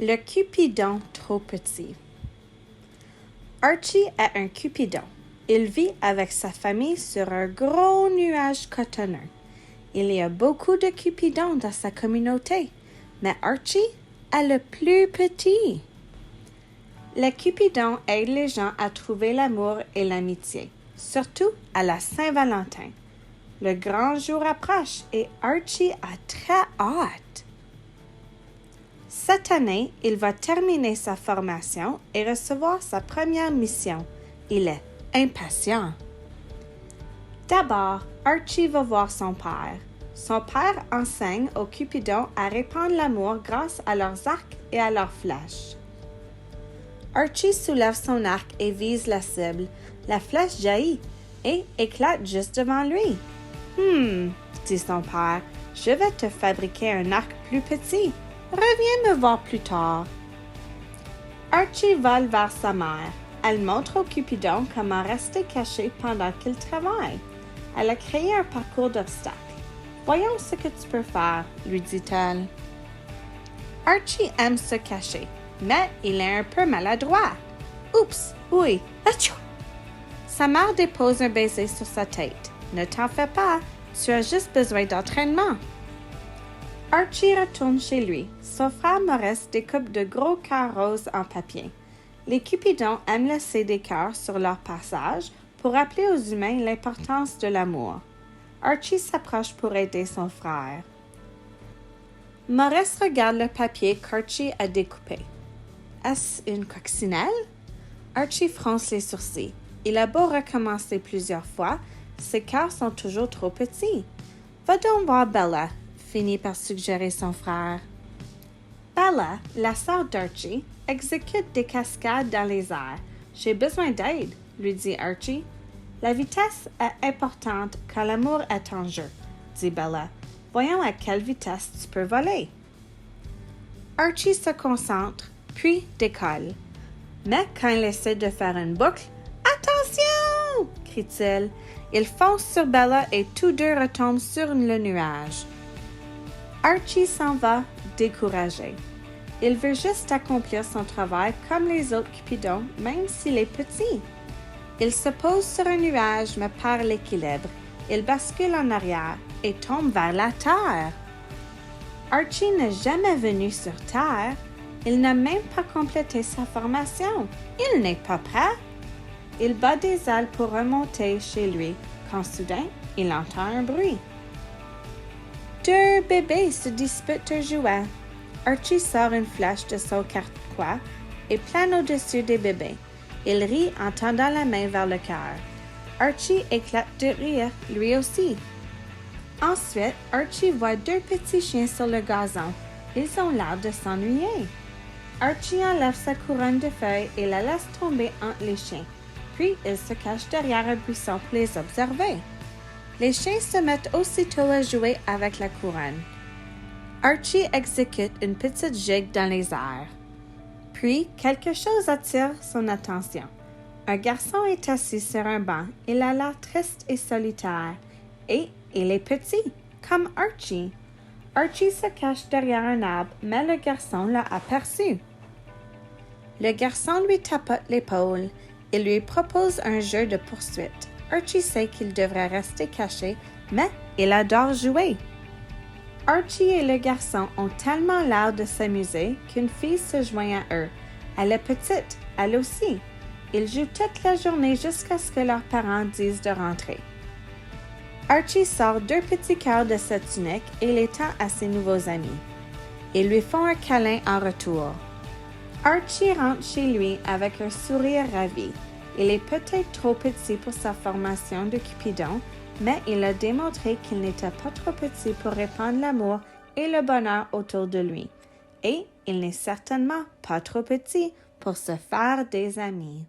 Le Cupidon trop petit. Archie est un Cupidon. Il vit avec sa famille sur un gros nuage cotonneux. Il y a beaucoup de Cupidons dans sa communauté, mais Archie est le plus petit. Le Cupidon aide les gens à trouver l'amour et l'amitié, surtout à la Saint-Valentin. Le grand jour approche et Archie a très hâte. Cette année, il va terminer sa formation et recevoir sa première mission. Il est impatient. D'abord, Archie va voir son père. Son père enseigne aux Cupidons à répandre l'amour grâce à leurs arcs et à leurs flèches. Archie soulève son arc et vise la cible. La flèche jaillit et éclate juste devant lui. Dit son père, je vais te fabriquer un arc plus petit. Reviens me voir plus tard. Archie vole vers sa mère. Elle montre au Cupidon comment rester caché pendant qu'il travaille. Elle a créé un parcours d'obstacles. Voyons ce que tu peux faire, lui dit-elle. Archie aime se cacher, mais il est un peu maladroit. Oups, oui, achou! Sa mère dépose un baiser sur sa tête. Ne t'en fais pas, tu as juste besoin d'entraînement. Archie retourne chez lui. Son frère Maurice découpe de gros cœurs roses en papier. Les Cupidons aiment laisser des cœurs sur leur passage pour rappeler aux humains l'importance de l'amour. Archie s'approche pour aider son frère. Maurice regarde le papier qu'Archie a découpé. Est-ce une coccinelle? Archie fronce les sourcils. Il a beau recommencer plusieurs fois, ses cœurs sont toujours trop petits. Va donc voir Bella, finit par suggérer son frère. Bella, la sœur d'Archie, exécute des cascades dans les airs. J'ai besoin d'aide, lui dit Archie. La vitesse est importante quand l'amour est en jeu, dit Bella. Voyons à quelle vitesse tu peux voler. Archie se concentre, puis décolle. Mais quand il essaie de faire une boucle, attention! Crie-t-il. Il fonce sur Bella et tous deux retombent sur le nuage. Archie s'en va, découragé. Il veut juste accomplir son travail comme les autres Cupidons, même s'il est petit. Il se pose sur un nuage, mais perd l'équilibre. Il bascule en arrière et tombe vers la terre. Archie n'est jamais venu sur Terre. Il n'a même pas complété sa formation. Il n'est pas prêt. Il bat des ailes pour remonter chez lui, quand soudain, il entend un bruit. Deux bébés se disputent un jouet. Archie sort une flèche de son carquois et plane au-dessus des bébés. Il rit en tendant la main vers le cœur. Archie éclate de rire, lui aussi. Ensuite, Archie voit deux petits chiens sur le gazon. Ils ont l'air de s'ennuyer. Archie enlève sa couronne de feuilles et la laisse tomber entre les chiens. Puis, il se cache derrière un buisson pour les observer. Les chiens se mettent aussitôt à jouer avec la couronne. Archie exécute une petite gigue dans les airs. Puis, quelque chose attire son attention. Un garçon est assis sur un banc. Il a l'air triste et solitaire. Et il est petit, comme Archie. Archie se cache derrière un arbre, mais le garçon l'a aperçu. Le garçon lui tapote l'épaule. Il lui propose un jeu de poursuite. Archie sait qu'il devrait rester caché, mais il adore jouer. Archie et le garçon ont tellement l'air de s'amuser qu'une fille se joint à eux. Elle est petite, elle aussi. Ils jouent toute la journée jusqu'à ce que leurs parents disent de rentrer. Archie sort deux petits cœurs de sa tunique et les tend à ses nouveaux amis. Ils lui font un câlin en retour. Archie rentre chez lui avec un sourire ravi. Il est peut-être trop petit pour sa formation de Cupidon, mais il a démontré qu'il n'était pas trop petit pour répandre l'amour et le bonheur autour de lui. Et il n'est certainement pas trop petit pour se faire des amis.